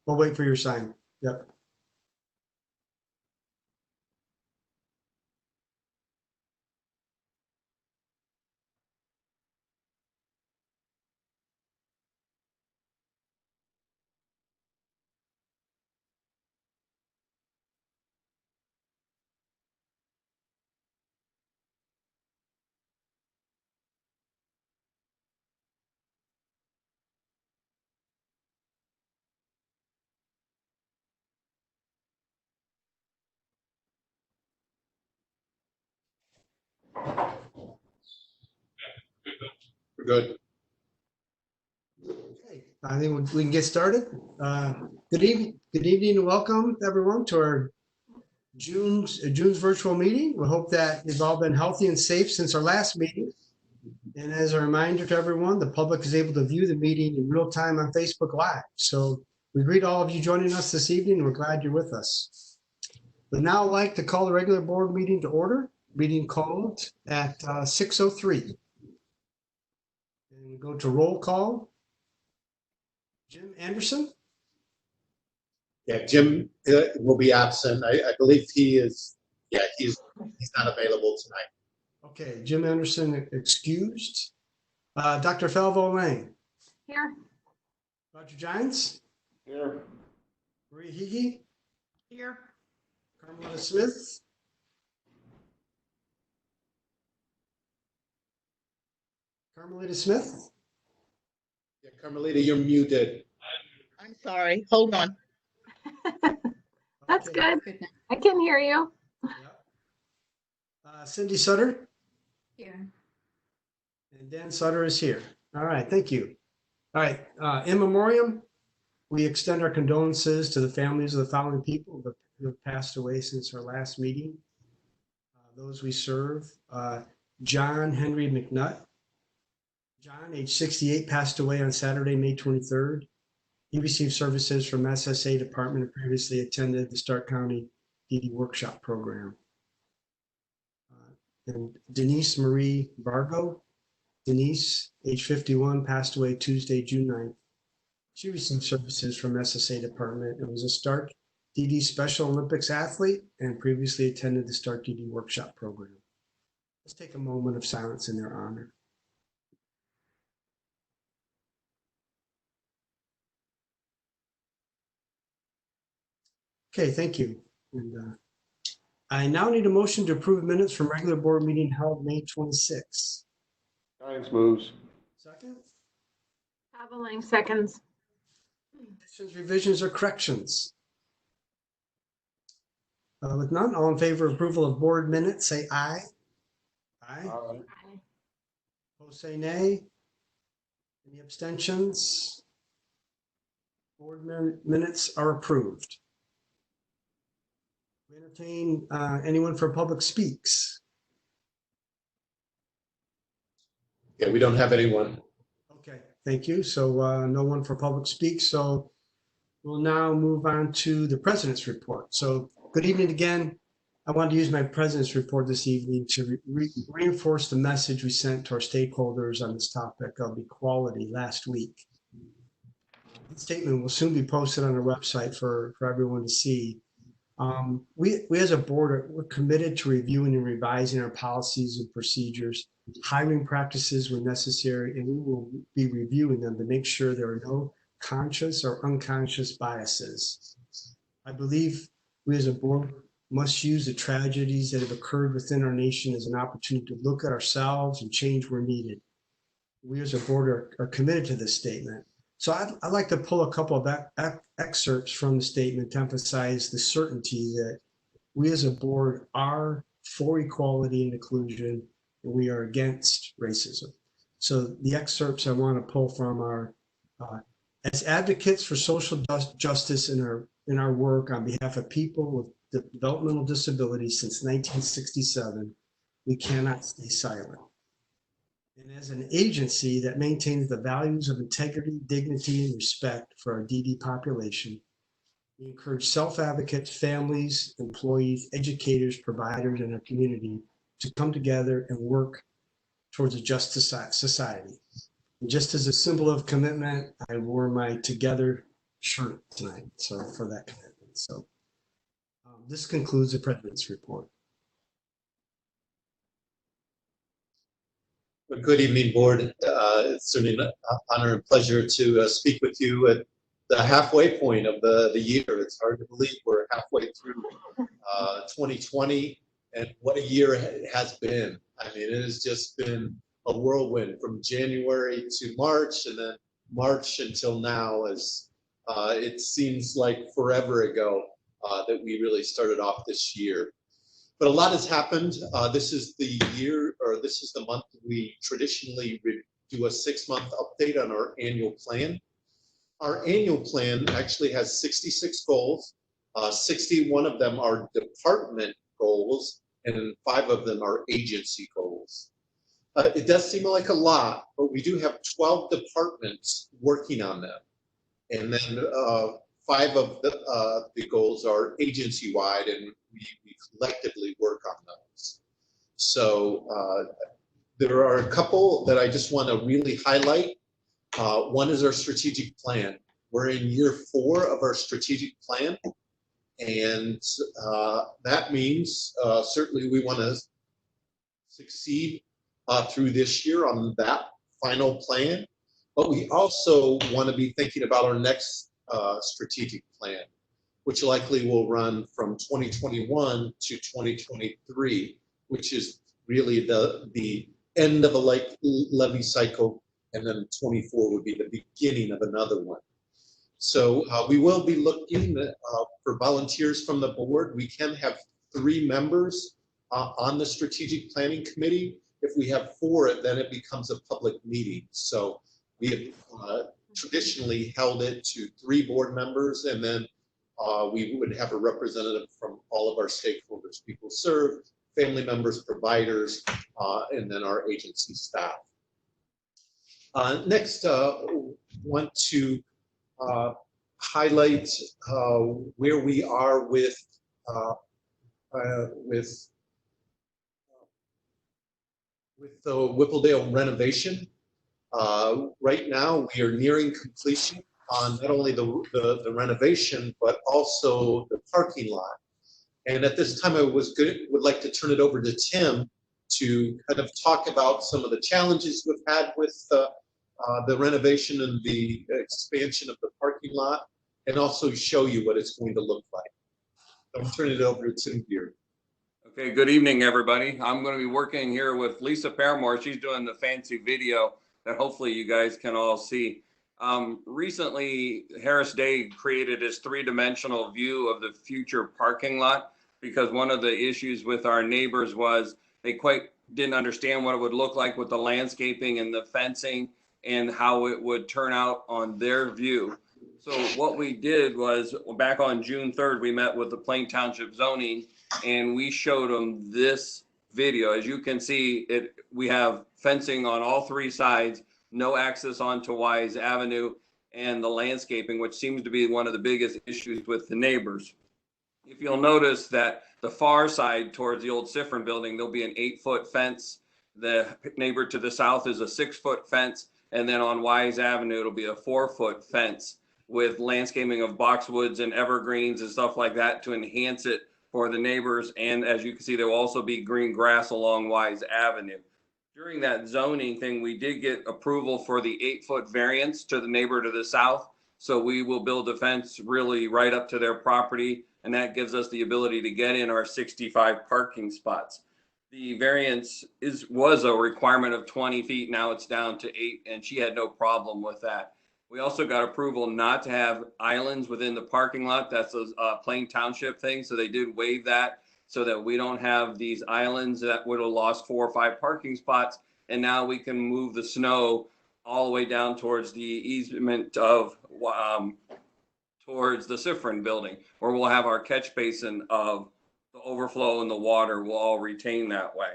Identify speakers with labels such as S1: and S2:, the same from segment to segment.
S1: We'll wait for your sign. Yep.
S2: We're good.
S1: Okay, I think we can get started. Good evening, and welcome everyone to our June's virtual meeting. We hope that you've all been healthy and safe since our last meeting. And as a reminder to everyone, the public is able to view the meeting in real time on Facebook Live. So we greet all of you joining us this evening. We're glad you're with us. We'd now like to call the regular board meeting to order. Meeting called at 6:03. And we go to roll call. Jim Anderson?
S2: Yeah, Jim will be absent. I believe he is, he's not available tonight.
S1: Okay, Jim Anderson excused. Dr. Falvo Lang?
S3: Here.
S1: Roger Gines?
S2: Here.
S1: Marie Hege?
S3: Here.
S1: Carmelita Smith? Carmelita Smith?
S2: Yeah, Carmelita, you're muted.
S4: I'm sorry. Hold on.
S3: That's
S1: Okay.
S3: good. I can hear you.
S1: Yep. Cindy Sutter?
S3: Here.
S1: And Dan Sutter is here. All right, thank you. All right, in memoriam, we extend our condolences to the families of the following people who have passed away since our last meeting. Those we serve, John Henry McNutt. John, age 68, passed away on Saturday, May 23rd. He received services from SSA Department and previously attended the Stark County DD Workshop Program. And Denise Marie Vargo. Denise, age 51, passed away Tuesday, June 9th. She received services from SSA Department and was a Stark DD Special Olympics athlete and previously attended the Stark DD Workshop Program. Let's take a moment of silence in their honor. Okay, thank you. And I now need a motion to approve minutes from regular board meeting held May 26th.
S5: Giants moves.
S1: Second?
S3: Haveling seconds.
S1: Additions, revisions, or corrections? With none, all in favor of approval of board minutes, say aye. Aye. Opposed, say nay. Any abstentions? Board minutes are approved. We entertain anyone for public speaks.
S2: Yeah, we don't have anyone.
S1: Okay, thank you. So no one for public speaks. So we'll now move on to the president's report. So good evening again. I wanted to use my president's report this evening to reinforce the message we sent to our stakeholders on this topic of equality last week. The statement will soon be posted on our website for everyone to see. We as a board, we're committed to reviewing and revising our policies and procedures, hiring practices when necessary, and we will be reviewing them to make sure there are no conscious or unconscious biases. I believe we as a board must use the tragedies that have occurred within our nation as an opportunity to look at ourselves and change where needed. We as a board are committed to this statement. So I'd like to pull a couple of excerpts from the statement to emphasize the certainty that we as a board are for equality and inclusion, and we are against racism. So the excerpts I want to pull from are, as advocates for social justice in our work on behalf of people with developmental disabilities since 1967, we cannot stay silent. And as an agency that maintains the values of integrity, dignity, and respect for our DD population, we encourage self-advocates, families, employees, educators, providers, and our community to come together and work towards a just society. And just as a symbol of commitment, I wore my Together shirt tonight, so for that commitment. So this concludes the president's report.
S2: Good evening, board. It's certainly an honor and pleasure to speak with you at the halfway point of the year. It's hard to believe we're halfway through 2020, and what a year it has been. I mean, it has just been a whirlwind from January to March, and then March until now, as it seems like forever ago that we really started off this year. But a lot has happened. This is the year, or this is the month we traditionally do a 6-month update on our annual plan. Our annual plan actually has 66 goals. 61 of them are department goals, and 5 of them are agency goals. It does seem like a lot, but we do have 12 departments working on them. And then 5 of the goals are agency-wide, and we collectively work on those. So there are a couple that I just want to really highlight. One is our strategic plan. We're in year 4 of our strategic plan, and that means certainly we want to succeed through this year on that final plan, but we also want to be thinking about our next strategic plan, which likely will run from 2021 to 2023, which is really the end of a levy cycle, and then 24 would be the beginning of another one. So we will be looking for volunteers from the board. We can have 3 members on the strategic planning committee. If we have 4, then it becomes a public meeting. So we have traditionally held it to 3 board members, and then we would have a representative from all of our stakeholders, people served, family members, providers, and then our agency staff. Next, want to highlight where we are with the Whippledale renovation. Right now, we are nearing completion on not only the renovation, but also the parking lot. And at this time, I would like to turn it over to Tim to kind of talk about some of the challenges we've had with the renovation and the expansion of the parking lot, and also show you what it's going to look like. I'm turning it over to Tim here.
S6: Okay, good evening, everybody. I'm going to be working here with Lisa Paramore. She's doing the fancy video that hopefully you guys can all see. Recently, Harris Day created his 3-dimensional view of the future parking lot, because one of the issues with our neighbors was they quite didn't understand what it would look like with the landscaping and the fencing and how it would turn out on their view. So what we did was, back on June 3rd, we met with the Plain Township zoning, and we showed them this video. As you can see, we have fencing on all 3 sides, no access onto Wise Avenue, and the landscaping, which seems to be one of the biggest issues with the neighbors. If you'll notice that the far side towards the old Sifrin building, there'll be an 8-foot fence. The neighbor to the south is a 6-foot fence. And then on Wise Avenue, it'll be a 4-foot fence with landscaping of boxwoods and evergreens and stuff like that to enhance it for the neighbors. And as you can see, there will also be green grass along Wise Avenue. During that zoning thing, we did get approval for the 8-foot variance to the neighbor to the south. So we will build a fence really right up to their property, and that gives us the ability to get in our 65 parking spots. The variance was a requirement of 20 feet. Now it's down to 8, and she had no problem with that. We also got approval not to have islands within the parking lot. That's a Plain Township thing. So they did waive that so that we don't have these islands that would have lost 4 or 5 parking spots. And now we can move the snow all the way down towards the easement of towards the Sifrin building, where we'll have our catch basin of the overflow and the water will all retain that way.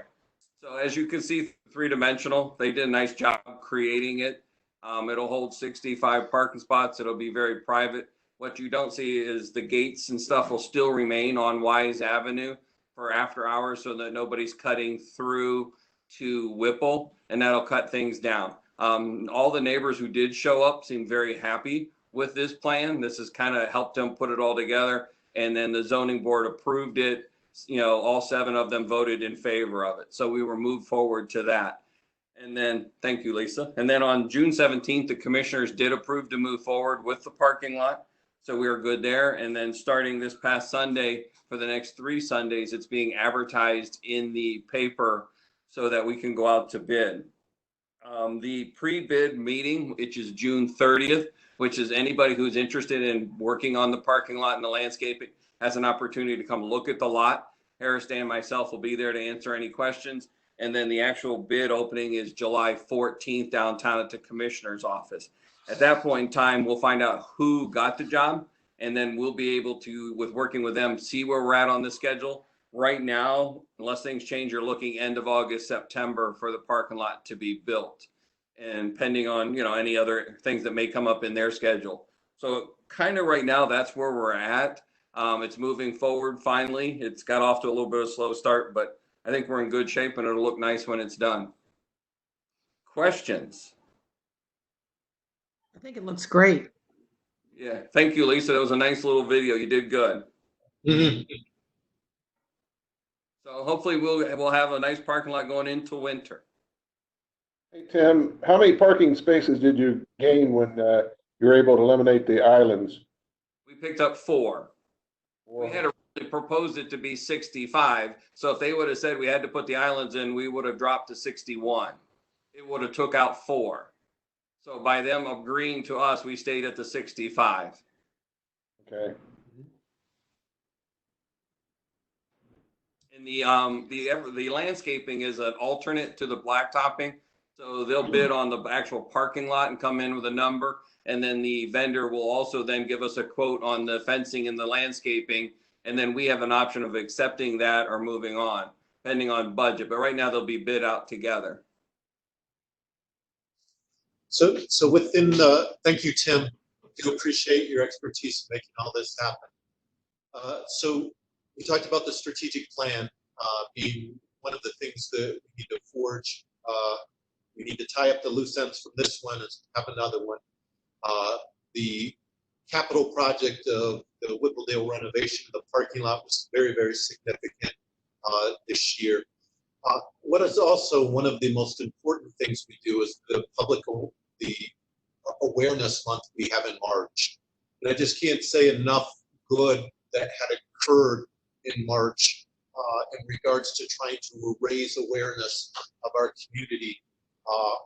S6: So as you can see, 3-dimensional, they did a nice job creating it. It'll hold 65 parking spots. It'll be very private. What you don't see is the gates and stuff will still remain on Wise Avenue for after hours, so that nobody's cutting through to Whipple, and that'll cut things down. All the neighbors who did show up seemed very happy with this plan. This has kind of helped them put it all together. And then the zoning board approved it. You know, all 7 of them voted in favor of it. So we were moved forward to that. And then, thank you, Lisa. And then on June 17th, the commissioners did approve to move forward with the parking lot. So we were good there. And then starting this past Sunday, for the next 3 Sundays, it's being advertised in the paper so that we can go out to bid. The pre-bid meeting, which is June 30th, which is anybody who's interested in working on the parking lot and the landscaping, has an opportunity to come look at the lot. Harris Day and myself will be there to answer any questions. And then the actual bid opening is July 14th downtown at the commissioner's office. At that point in time, we'll find out who got the job, and then we'll be able to, with working with them, see where we're at on the schedule. Right now, unless things change, you're looking end of August, September for the parking lot to be built, and pending on, you know, any other things that may come up in their schedule. So kind of right now, that's where we're at. It's moving forward finally. It's got off to a little bit of a slow start, but I think we're in good shape and it'll look nice when it's done. Questions?
S4: I think it looks great.
S6: Yeah, thank you, Lisa. That was a nice little video. You did good. So hopefully we'll have a nice parking lot going into winter.
S5: Hey, Tim, how many parking spaces did you gain when you were able to eliminate the islands?
S6: We picked up 4. We had originally proposed it to be 65. So if they would have said we had to put the islands in, we would have dropped to 61. It would have took out 4. So by them agreeing to us, we stayed at the 65.
S5: Okay.
S6: And the landscaping is an alternate to the blacktopping. So they'll bid on the actual parking lot and come in with a number. And then the vendor will also then give us a quote on the fencing and the landscaping. And then we have an option of accepting that or moving on, depending on budget. But right now they'll be bid out together.
S2: So within the, thank you, Tim. I do appreciate your expertise in making all this happen. So we talked about the strategic plan being one of the things that we need to forge. We need to tie up the loose ends from this one and have another one. The capital project of the Whippledale renovation of the parking lot was very, very significant this year. What is also one of the most important things we do is the awareness month we have in March. And I just can't say enough good that had occurred in March in regards to trying to raise awareness of our community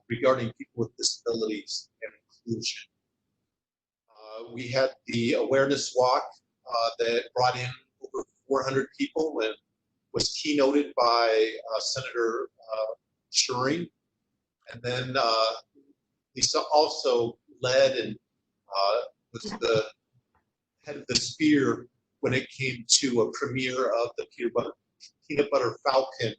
S2: regarding people with disabilities and inclusion. We had the awareness walk that brought in over 400 people and was keynoted by Senator Schuring. And then Lisa also led and was the head of the spear when it came to a premiere of the Peanut Butter Falcon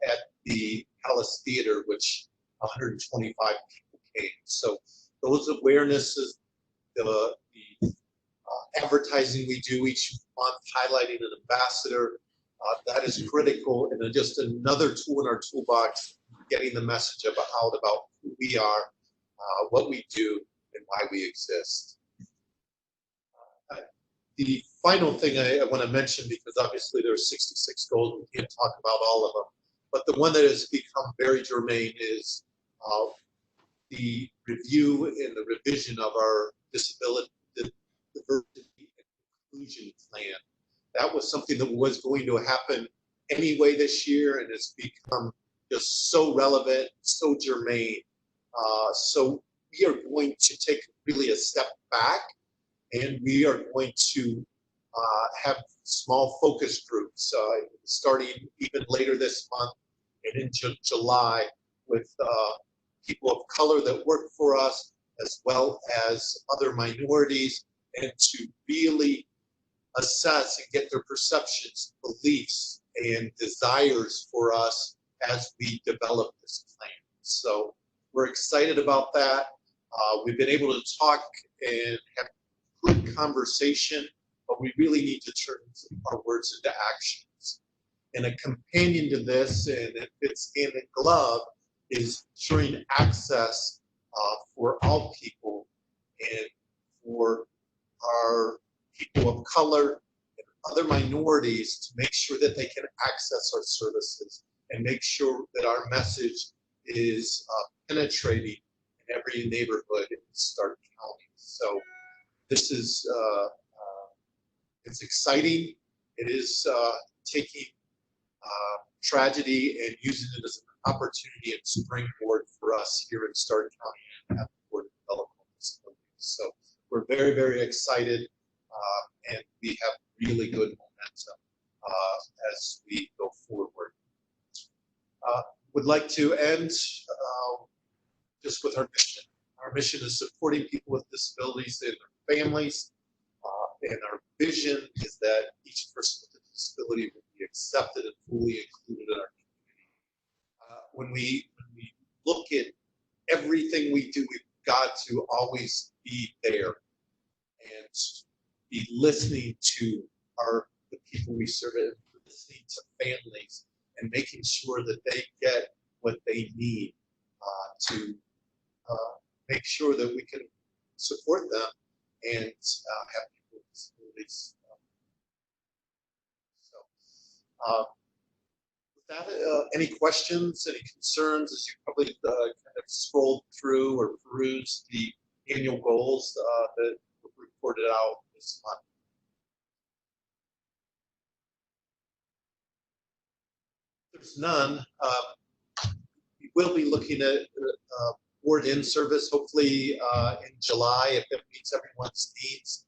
S2: at the Palace Theater, which 125 people came. So those awarenesses, the advertising we do each month, highlighting an ambassador, that is critical, and then just another tool in our toolbox, getting the message out about who we are, what we do, and why we exist. The final thing I want to mention, because obviously there are 66 goals, we can't talk about all of them, but the one that has become very germane is the review and the revision of our disability, diversity, and inclusion plan. That was something that was going to happen anyway this year, and it's become just so relevant, so germane. So we are going to take really a step back, and we are going to have small focus groups starting even later this month and into July with people of color that work for us, as well as other minorities, and to really assess and get their perceptions, beliefs, and desires for us as we develop this plan. So we're excited about that. We've been able to talk and have good conversation, but we really need to turn our words into actions. And a companion to this, and it fits hand in glove, is ensuring access for all people and for our people of color and other minorities to make sure that they can access our services and make sure that our message is penetrating in every neighborhood in Stark County. So this is, it's exciting. It is taking tragedy and using it as an opportunity and springboard for us here in Stark County at the Board of Developmental Disabilities. So we're very, very excited, and we have really good momentum as we go forward. Would like to end just with our mission. Our mission is supporting people with disabilities and their families, and our vision is that each person with a disability will be accepted and fully included in our community. When we look at everything we do, we've got to always be there and be listening to the people we serve, and listening to families and making sure that they get what they need to make sure that we can support them and have people with disabilities. With that, any questions, any concerns as you probably kind of scrolled through or perused the annual goals that were reported out this month? There's none. We will be looking at board in service hopefully in July if it meets everyone's needs.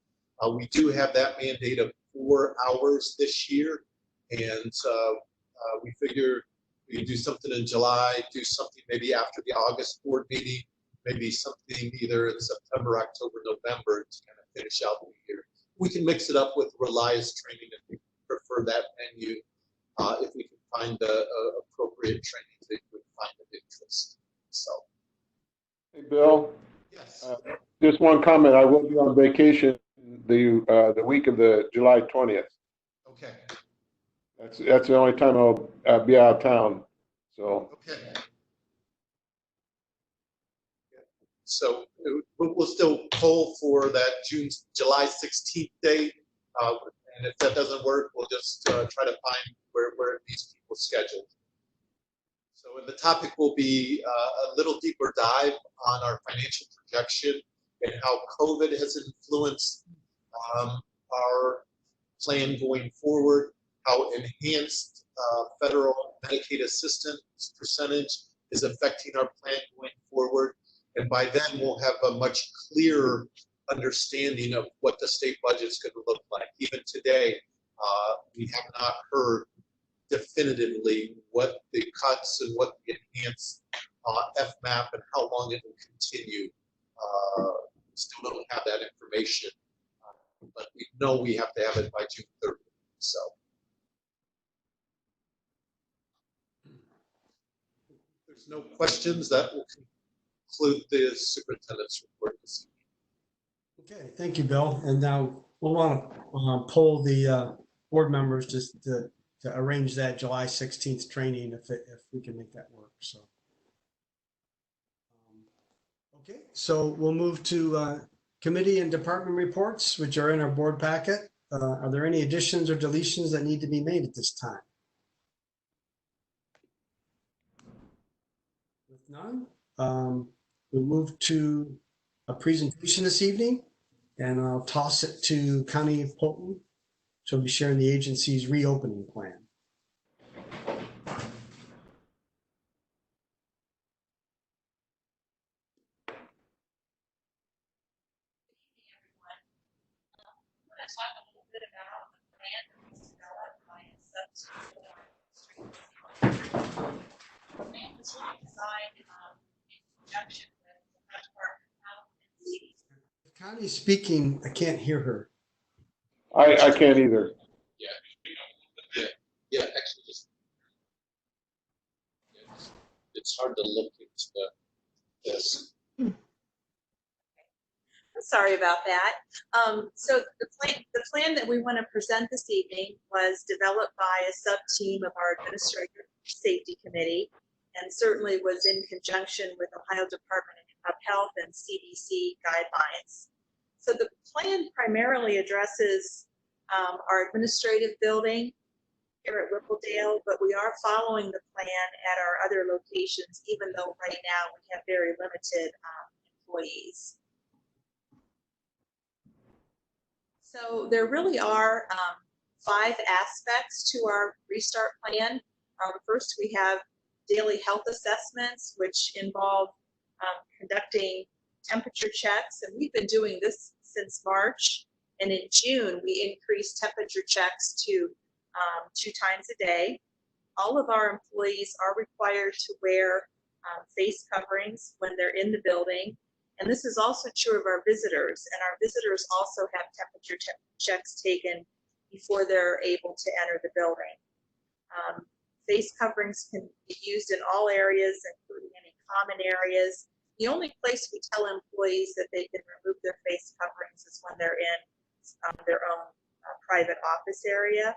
S2: We do have that mandate of 4 hours this year, and we figure we can do something in July, do something maybe after the August board meeting, maybe something either in September, October, November to kind of finish out the year. We can mix it up with Reliance training if we prefer that venue, if we can find appropriate training that we find of interest. So.
S5: Hey, Bill.
S2: Yes.
S5: Just one comment. I will be on vacation the week of the July 20th.
S2: Okay.
S5: That's the only time I'll be out of town. So.
S2: Okay. So we'll still poll for that July 16th date, and if that doesn't work, we'll just try to find where it needs people scheduled. So the topic will be a little deeper dive on our financial projection and how COVID has influenced our plan going forward, how enhanced federal Medicaid assistance percentage is affecting our plan going forward. And by then we'll have a much clearer understanding of what the state budget is going to look like. Even today, we have not heard definitively what the cuts and what the enhanced FMAP and how long it will continue. Still don't have that information, but we know we have to have it by June 30th. So. If there's no questions, that will conclude the superintendent's report this evening.
S1: Okay, thank you, Bill. And now we'll want to poll the board members just to arrange that July 16th training if we can make that work. So, okay, so we'll move to committee and department reports, which are in our board packet. Are there any additions or deletions that need to be made at this time? With none, we'll move to a presentation this evening, and I'll toss it to Connie Polton. She'll be sharing the agency's reopening plan.
S7: Talk a little bit about the plan that was developed by a the plan was really designed in conjunction with the Department of Health and CDC.
S1: If Connie's speaking, I can't hear her.
S5: I can't either.
S2: Yeah, actually, it's hard to look into this.
S7: Sorry about that. So the plan that we want to present this evening was developed by a sub-team of our Administrative Safety Committee, and certainly was in conjunction with Ohio Department of Health and CDC guidelines. So the plan primarily addresses our administrative building here at Whippledale, but we are following the plan at our other locations, even though right now we have very limited employees. So there really are 5 aspects to our restart plan. First, we have daily health assessments, which involve conducting temperature checks, and we've been doing this since March. And in June, we increased temperature checks to 2 times a day. All of our employees are required to wear face coverings when they're in the building. And this is also true of our visitors. And our visitors also have temperature checks taken before they're able to enter the building. Face coverings can be used in all areas, including any common areas. The only place we tell employees that they can remove their face coverings is when they're in their own private office area.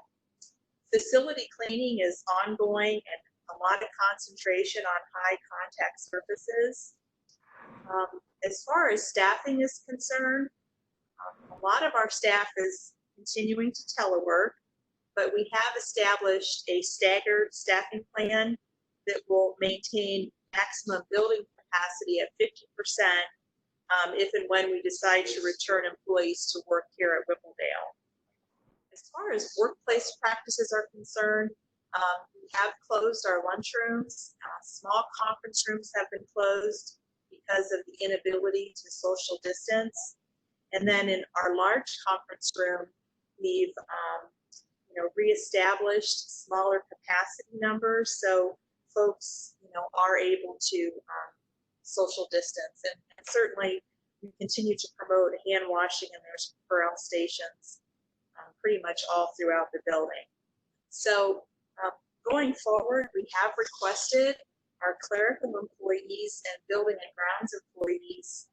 S7: Facility cleaning is ongoing and a lot of concentration on high contact surfaces. As far as staffing is concerned, a lot of our staff is continuing to telework, but we have established a staggered staffing plan that will maintain maximum building capacity at 50% if and when we decide to return employees to work here at Whippledale. As far as workplace practices are concerned, we have closed our lunchrooms. Small conference rooms have been closed because of the inability to social distance. And then in our large conference room, we've reestablished smaller capacity numbers, so folks are able to social distance. And certainly we continue to promote hand washing, and there's Perel stations pretty much all throughout the building. So going forward, we have requested our clerical employees and building and grounds employees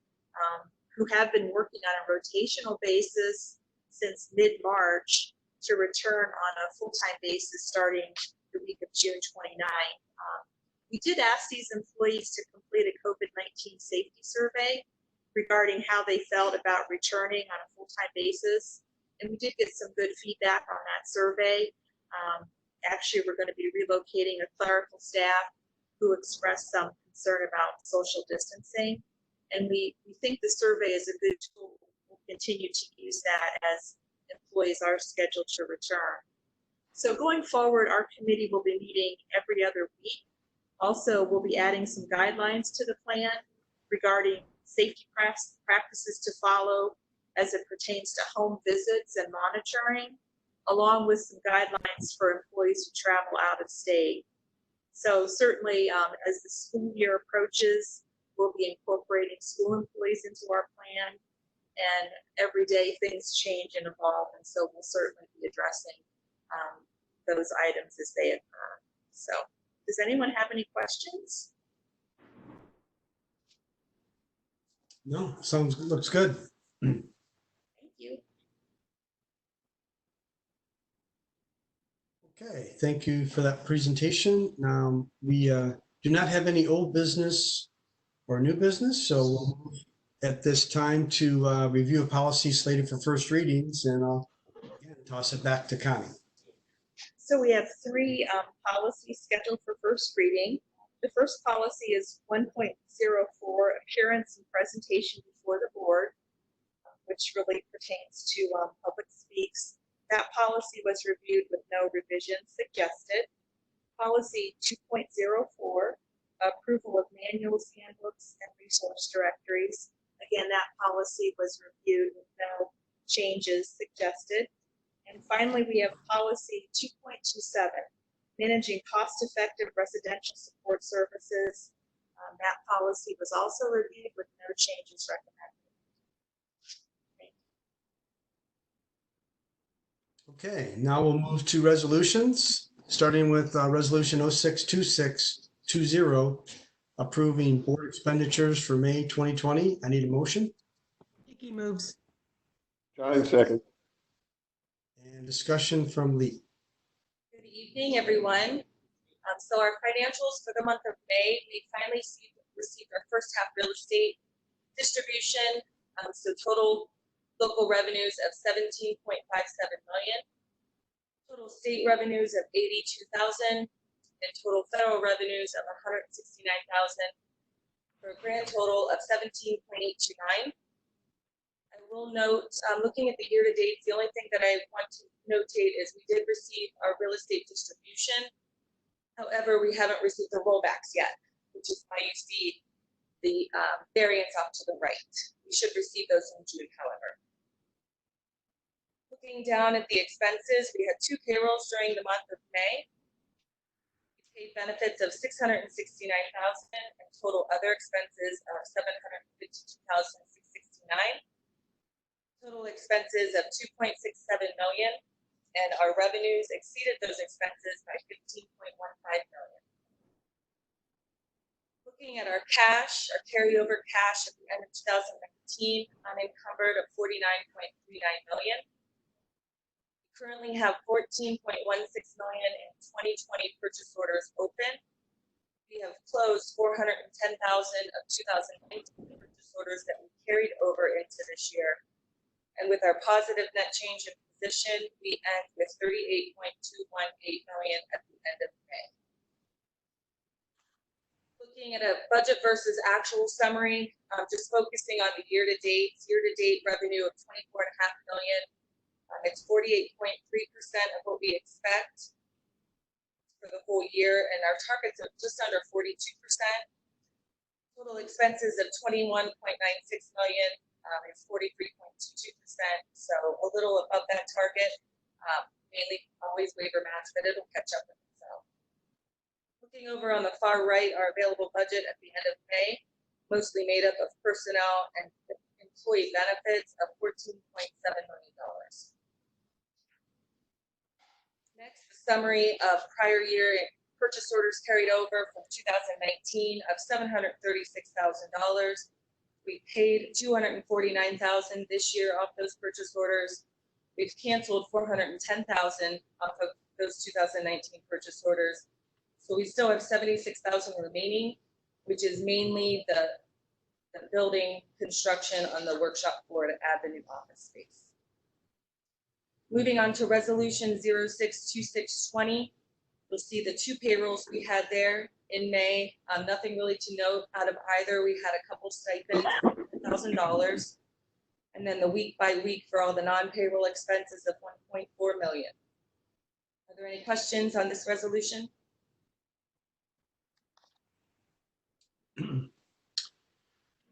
S7: who have been working on a rotational basis since mid-March to return on a full-time basis starting the week of June 29. We did ask these employees to complete a COVID-19 safety survey regarding how they felt about returning on a full-time basis. And we did get some good feedback on that survey. Actually, we're going to be relocating a clerical staff who expressed some concern about social distancing. And we think the survey is a good tool. We'll continue to use that as employees are scheduled to return. So going forward, our committee will be meeting every other week. Also, we'll be adding some guidelines to the plan regarding safety practices to follow as it pertains to home visits and monitoring, along with some guidelines for employees who travel out of state. So certainly, as the school year approaches, we'll be incorporating school employees into our plan, and every day things change and evolve, and so we'll certainly be addressing those items as they occur. So does anyone have any questions?
S1: No, looks good.
S7: Thank you.
S1: Okay, thank you for that presentation. Now, we do not have any old business or new business, so we'll move at this time to review a policy slated for first readings, and I'll again toss it back to Connie.
S7: So we have 3 policies scheduled for first reading. The first policy is 1.04, appearance and presentation before the board, which really pertains to public speaks. That policy was reviewed with no revisions suggested. Policy 2.04, approval of manuals, handbooks, and resource directories. Again, that policy was reviewed with no changes suggested. And finally, we have policy 2.27, managing cost-effective residential support services. That policy was also reviewed with no changes recommended.
S1: Okay, now we'll move to resolutions, starting with Resolution 062620, approving board expenditures for May 2020. I need a motion.
S4: Vicky moves.
S5: John second.
S1: And discussion from Lee.
S7: Good evening, everyone. So our financials for the month of May, we finally received our first half real estate distribution. So total local revenues of 17.57 million, total state revenues of 82,000, and total federal revenues of 169,000, for a grand total of 17.829. I will note, looking at the year-to-date, the only thing that I want to notate is we did receive our real estate distribution. However, we haven't received the rollbacks yet, which is why you see the variance off to the right. We should receive those in June, however. Looking down at the expenses, we had 2 payrolls during the month of May. We paid benefits of $669,000 and total other expenses of $752,669. Total expenses of $2.67 million, and our revenues exceeded those expenses by $15.15 million. Looking at our cash, our carryover cash at the end of 2019, unencumbered of $49.39 million. We currently have $14.16 million in 2020 purchase orders open. We have closed $410,000 of 2019 purchase orders that we carried over into this year. And with our positive net change in position, we end with $38.218 million at the end of May. Looking at a budget versus actual summary, just focusing on the year-to-date revenue of $24.5 million. It's 48.3% of what we expect for the whole year, and our targets are just under 42%. Total expenses of $21.96 million. It's 43.22%, so a little above that target. Mainly always waiver match, but it'll catch up with itself. Looking over on the far right, our available budget at the end of May, mostly made up of personnel and employee benefits of $14.7 million. Next, the summary of prior year purchase orders carried over from 2019 of $736,000. We paid $249,000 this year off those purchase orders. We've canceled $410,000 off of those 2019 purchase orders. So we still have $76,000 remaining, which is mainly the building construction on the workshop floor to add the new office space. Moving on to resolution 062620, you'll see the 2 payrolls we had there in May. Nothing really to note out of either. We had a couple stipends, $1,000, and then the week by week for all the non-payroll expenses of $1.4 million. Are there any questions on this resolution?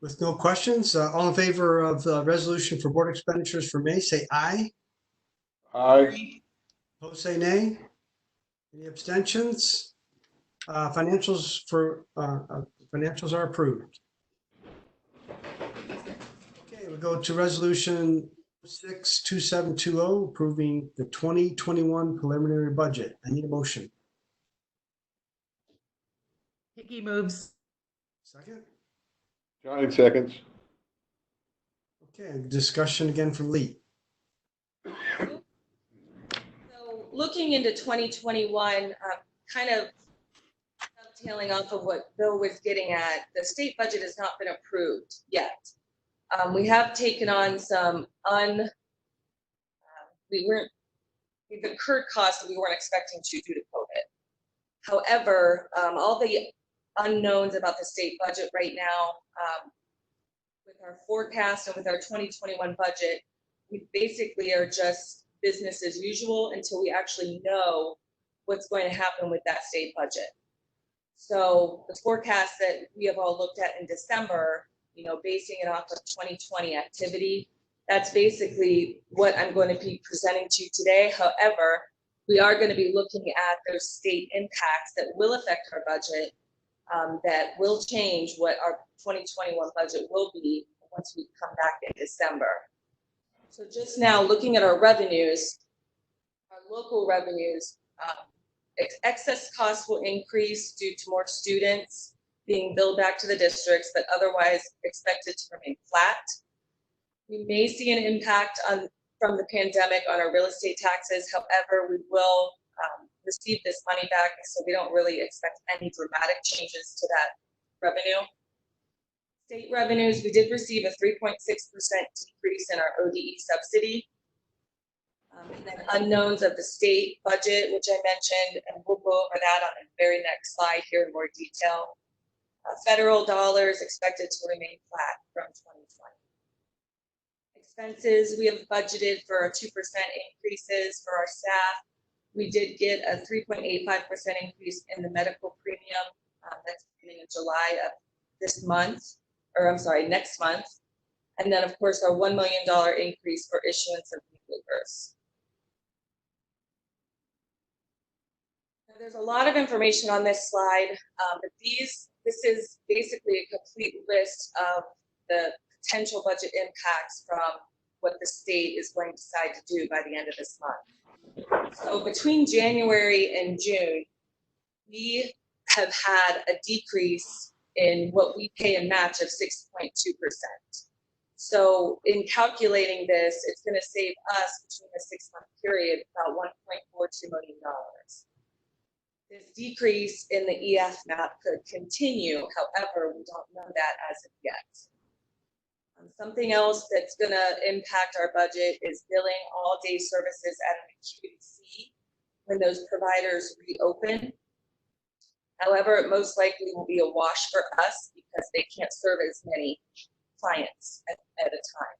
S1: With no questions, all in favor of the resolution for board expenditures for May, say aye.
S5: Aye.
S1: Opposed, say nay. Any abstentions? Financials are approved. Okay, we go to resolution 062720, approving the 2021 preliminary budget. I need a motion.
S4: Hickey moves.
S1: Second.
S5: Johnny seconds.
S1: Okay, discussion again from Lee.
S7: So looking into 2021, kind of tailing off of what Bill was getting at, the state budget has not been approved yet. We have taken on some we've incurred costs that we weren't expecting to due to COVID. However, all the unknowns about the state budget right now, with our forecast and with our 2021 budget, we basically are just business as usual until we actually know what's going to happen with that state budget. So the forecast that we have all looked at in December, basing it off of 2020 activity, that's basically what I'm going to be presenting to you today. However, we are going to be looking at those state impacts that will affect our budget, that will change what our 2021 budget will be once we come back in December. So just now looking at our revenues, our local revenues, excess costs will increase due to more students being billed back to the districts, but otherwise expected to remain flat. We may see an impact from the pandemic on our real estate taxes. However, we will receive this money back, so we don't really expect any dramatic changes to that revenue.
S8: State revenues, we did receive a 3.6% decrease in our ODE subsidy. And then unknowns of the state budget, which I mentioned, and we'll go over that on the very next slide here in more detail. Federal dollars expected to remain flat from 2020. Expenses, we have budgeted for a 2% increases for our staff. We did get a 3.85% increase in the medical premium. That's beginning in July of this month, or I'm sorry, next month. And then, of course, our $1 million increase for issuance of waivers. There's a lot of information on this slide, but this is basically a complete list of the potential budget impacts from what the state is going to decide to do by the end of this month. So between January and June, we have had a decrease in what we pay in match of 6.2%. So in calculating this, it's going to save us between the 6-month period about $1.42 million. This decrease in the EF map could continue, however, we don't know that as of yet. Something else that's going to impact our budget is billing all day services at an QC when those providers reopen. However, it most likely will be a wash for us because they can't serve as many clients at a time.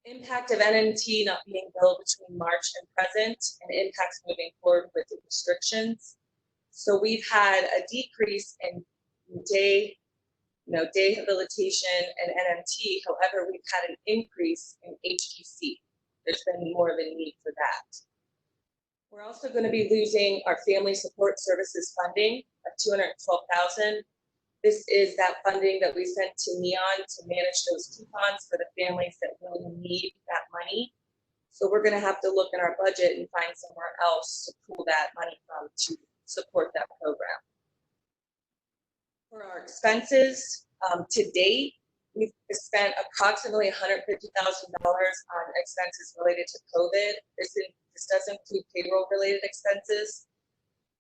S8: Impact of NMT not being billed between March and present, and impacts moving forward with the restrictions. So we've had a decrease in day habilitation and NMT. However, we've had an increase in HPC. There's been more of a need for that. We're also going to be losing our family support services funding of $212,000. This is that funding that we sent to Neon to manage those coupons for the families that really need that money. So we're going to have to look in our budget and find somewhere else to pull that money from to support that program. For our expenses, to date, we've spent approximately $150,000 on expenses related to COVID. This does include payroll-related expenses.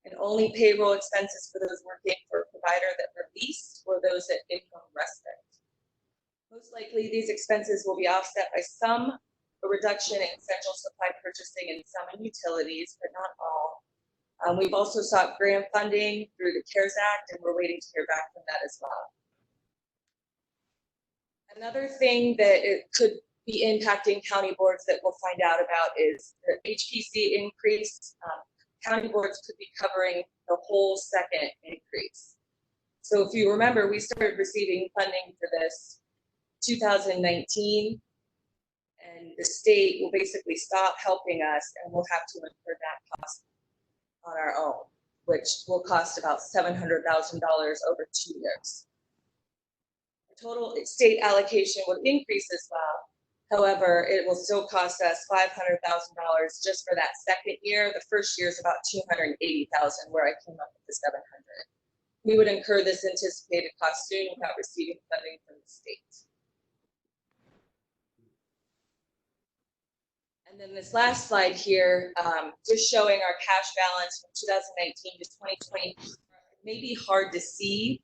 S8: And only payroll expenses for those working for a provider that were leased or those at income respite. Most likely, these expenses will be offset by a reduction in essential supply purchasing and some in utilities, but not all. We've also sought grant funding through the CARES Act, and we're waiting to hear back from that as well. Another thing that it could be impacting county boards that we'll find out about is the HPC increase. County boards could be covering the whole second increase. So if you remember, we started receiving funding for this 2019, and the state will basically stop helping us, and we'll have to incur that cost on our own, which will cost about $700,000 over 2 years. The total state allocation will increase as well. However, it will still cost us $500,000 just for that second year. The first year is about $280,000, where I came up with the $700,000. We would incur this anticipated cost soon without receiving funding from the state. And then this last slide here, just showing our cash balance from 2019 to 2020. It may be hard to see,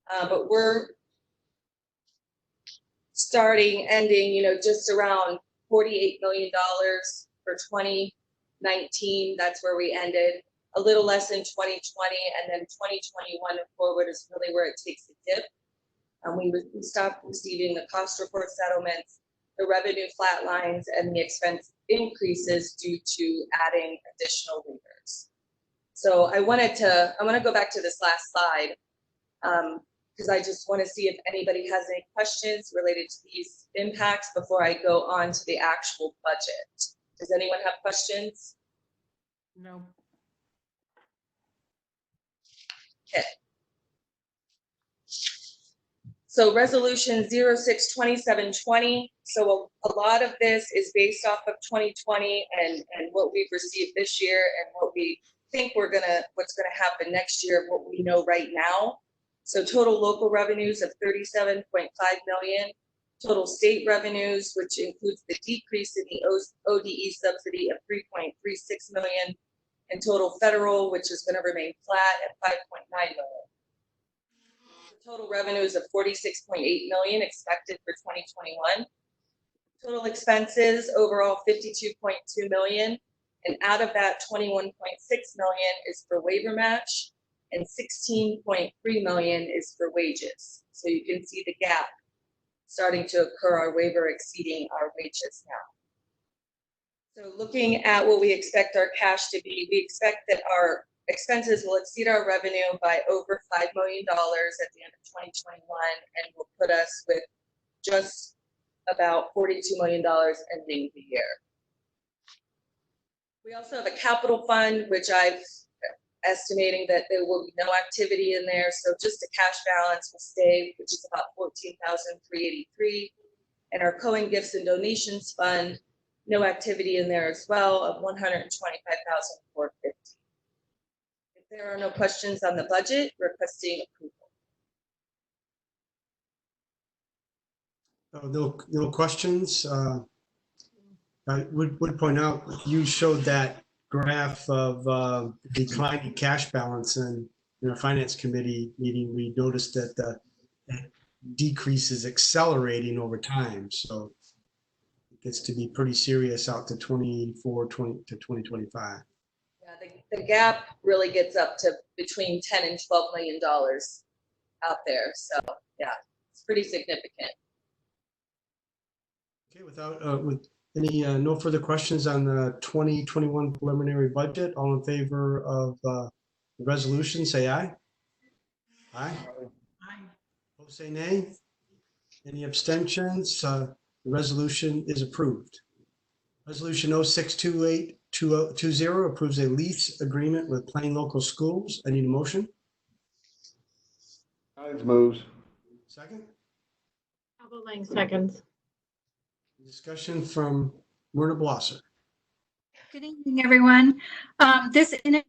S8: but we're ending, just around $48 million for 2019. That's where we ended. A little less in 2020, and then 2021 and forward is really where it takes a dip. We stopped receiving the cost report settlements, the revenue flatlines, and the expense increases due to adding additional waivers. So I want to go back to this last slide. Because I just want to see if anybody has any questions related to these impacts before I go on to the actual budget. Does anyone have questions?
S4: No.
S8: Okay. So resolution 06-2720. So a lot of this is based off of 2020 and what we've received this year and what we think what's gonna happen next year, what we know right now. So total local revenues of $37.5 million, total state revenues, which includes the decrease in the ODE subsidy of $3.36 million, and total federal, which is going to remain flat at $5.9 million. Total revenues of 46.8 million expected for 2021. Total expenses overall 52.2 million, and out of that 21.6 million is for waiver match and 16.3 million is for wages. So you can see the gap starting to occur, our waiver exceeding our wages now. So looking at what we expect our cash to be, we expect that our expenses will exceed our revenue by over $5 million at the end of 2021 and will put us with just about $42 million ending the year. We also have a capital fund, which I've estimating that there will be no activity in there. So just the cash balance will stay, which is about $14,383. And our Cohen Gifts and Donations Fund, no activity in there as well, of $125,450. If there are no questions on the budget, requesting approval.
S1: No questions. I would point out, you showed that graph of declining cash balance, and in our finance committee meeting, we noticed that the decrease is accelerating over time. So it gets to be pretty serious out to 2025.
S8: Yeah, the gap really gets up to between $10 and $12 million out there. So yeah, it's pretty significant.
S1: Okay, with any no further questions on the 2021 preliminary budget, all in favor of the resolution, say aye. Aye. Opposed, say nay. Any abstentions? The resolution is approved. Resolution 062820 approves a lease agreement with Plain Local Schools. I need a motion.
S5: Hines moves.
S1: Second.
S3: Haveling seconds.
S1: Discussion from Myrna Blosser.
S9: Good evening, everyone. This initiative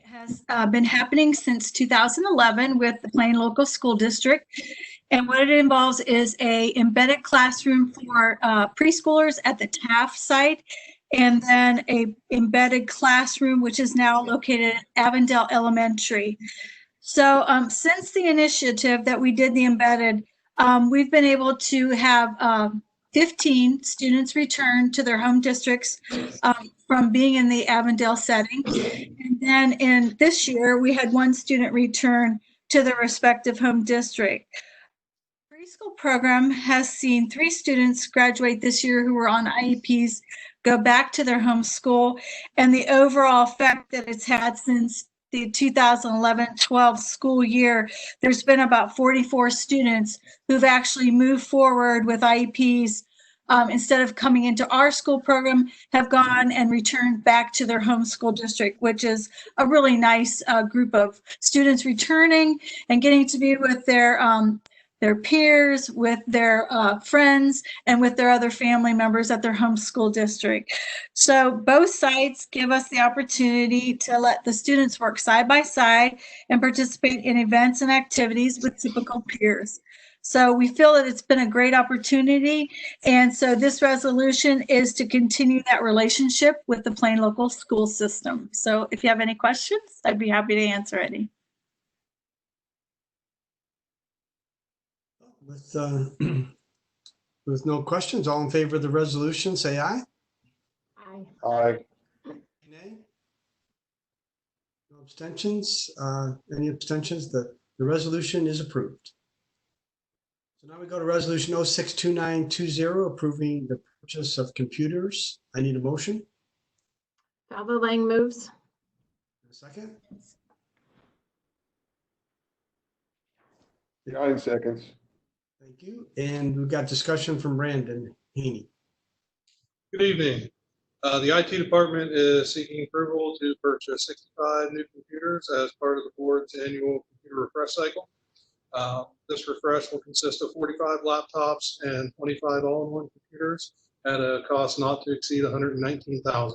S9: has been happening since 2011 with the Plain Local School District. And what it involves is a embedded classroom for preschoolers at the Taft site, and then a embedded classroom, which is now located at Avondale Elementary. So since the initiative that we did the embedded, we've been able to have 15 students return to their home districts from being in the Avondale setting. And then in this year, we had one student return to their respective home district. The preschool program has seen 3 students graduate this year who were on IEPs go back to their home school, and the overall effect that it's had since the 2011-12 school year, there's been about 44 students who've actually moved forward with IEPs instead of coming into our school program, have gone and returned back to their home school district, which is a really nice group of students returning and getting to be with their peers, with their friends, and with their other family members at their home school district. So both sites give us the opportunity to let the students work side by side and participate in events and activities with typical peers. So we feel that it's been a great opportunity. And so this resolution is to continue that relationship with the Plain Local School System. So if you have any questions, I'd be happy to answer any.
S1: With no questions, all in favor of the resolution, say aye.
S3: Aye.
S5: Aye.
S1: Nay. No abstentions. Any abstentions? The resolution is approved. So now we go to resolution 062920, approving the purchase of computers. I need a motion.
S3: Haveling moves.
S1: A second.
S5: Hines seconds.
S1: Thank you. And we've got discussion from Brandon Haney.
S10: Good evening. The IT department is seeking approval to purchase 65 new computers as part of the board's annual computer refresh cycle. This refresh will consist of 45 laptops and 25 all-in-one computers at a cost not to exceed $119,000.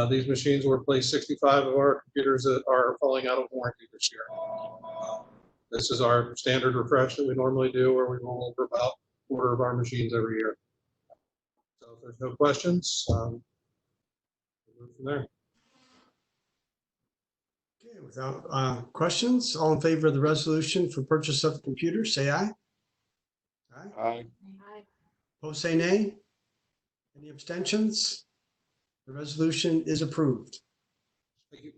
S10: These machines will replace 65 of our computers that are falling out of warranty this year. This is our standard refresh that we normally do, where we roll over about a quarter of our machines every year. So if there's no questions, we'll move from there.
S1: Okay, without questions, all in favor of the resolution for purchase of the computer, say aye. Aye.
S5: Aye.
S3: Aye.
S1: Opposed, say nay. Any abstentions? The resolution is approved.
S10: Thank you.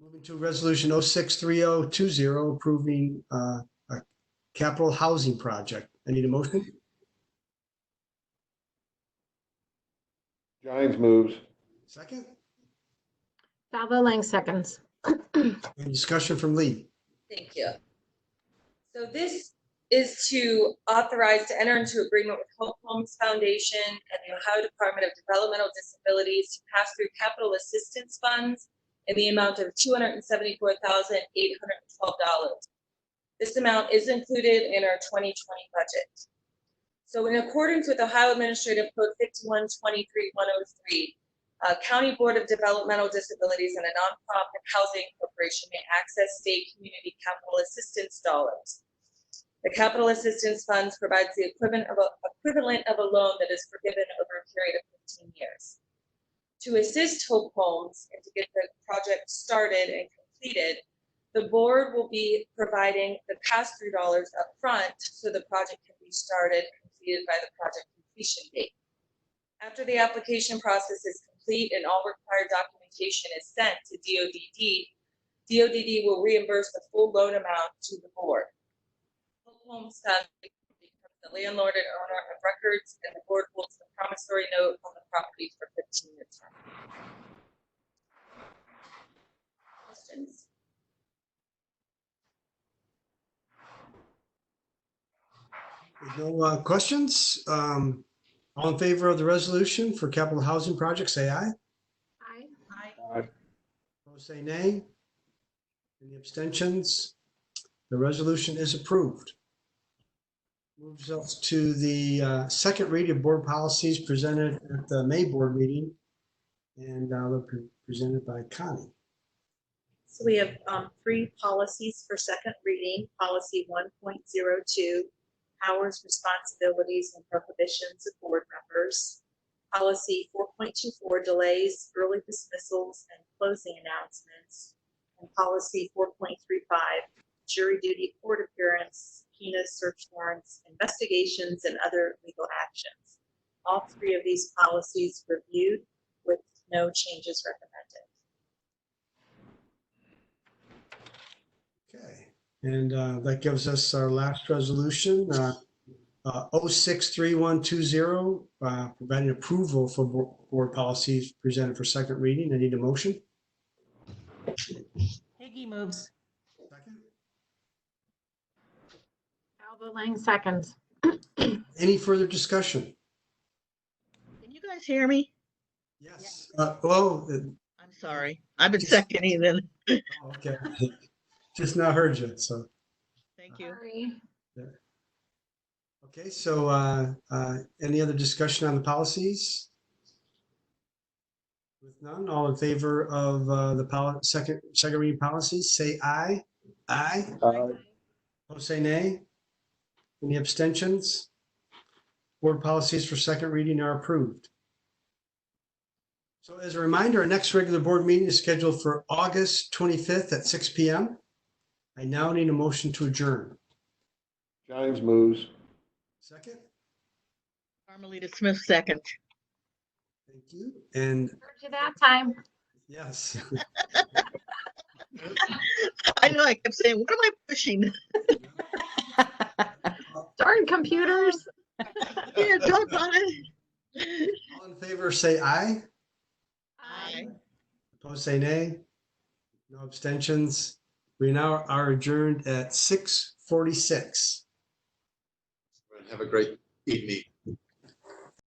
S1: Moving to resolution 063020, approving a capital housing project. I need a motion.
S5: Giants moves.
S1: Second.
S3: Falvo Lang seconds.
S1: Any discussion from Lee?
S8: Thank you. So this is to authorize to enter into agreement with Hope Homes Foundation and the Ohio Department of Developmental Disabilities to pass through capital assistance funds in the amount of $274,812. This amount is included in our 2020 budget. So in accordance with Ohio Administrative Code 5123-103, County Board of Developmental Disabilities and a nonprofit housing corporation may access state community capital assistance dollars. The capital assistance funds provides the equivalent of a loan that is forgiven over a period of 15 years. To assist Hope Homes and to get the project started and completed, the board will be providing the pass-through dollars up front so the project can be started and completed by the project completion date. After the application process is complete and all required documentation is sent to DODD, DODD will reimburse the full loan amount to the board. Hope Homes Foundation becomes the landlord and owner of records, and the board holds the promissory note on the property for 15-year term. Questions?
S1: No questions? All in favor of the resolution for capital housing project, say aye.
S3: Aye.
S5: Aye.
S1: Opposed, say nay. Any abstentions? The resolution is approved. Moves us to the second reading of board policies presented at the May board meeting, and they're presented by Connie.
S7: So we have 3 policies for second reading. Policy 1.02, powers, responsibilities, and prohibitions of board members. Policy 4.24, delays, early dismissals, and closing announcements. And policy 4.35, jury duty, court appearance, subpoenas, search warrants, investigations, and other legal actions. All 3 of these policies reviewed with no changes recommended.
S1: Okay, and that gives us our last resolution, 063120, providing approval for board policies presented for second reading. I need a motion.
S4: Higgy moves.
S1: Second.
S3: Falvo Lang seconds.
S1: Any further discussion?
S4: Can you guys hear me?
S1: Yes.
S4: I'm sorry. I've been seconding then.
S1: Okay. Just now heard you, so.
S4: Thank you.
S3: Sorry.
S1: Okay, so any other discussion on the policies? With none, all in favor of the second reading policies, say aye. Aye.
S5: Aye.
S1: Opposed, say nay. Any abstentions? Board policies for second reading are approved. So as a reminder, our next regular board meeting is scheduled for August 25th at 6 p.m. I now need a motion to adjourn.
S5: Giants moves.
S1: Second.
S4: Carmelita Smith second.
S1: Thank you. And
S3: Heard you that time.
S1: yes.
S4: I know, I kept saying, what am I pushing?
S3: Darn computers.
S4: Yeah, talk on it.
S1: All in favor, say aye.
S4: Aye.
S1: Opposed, say nay. No abstentions. We now are adjourned at 6:46.
S2: Have a great evening.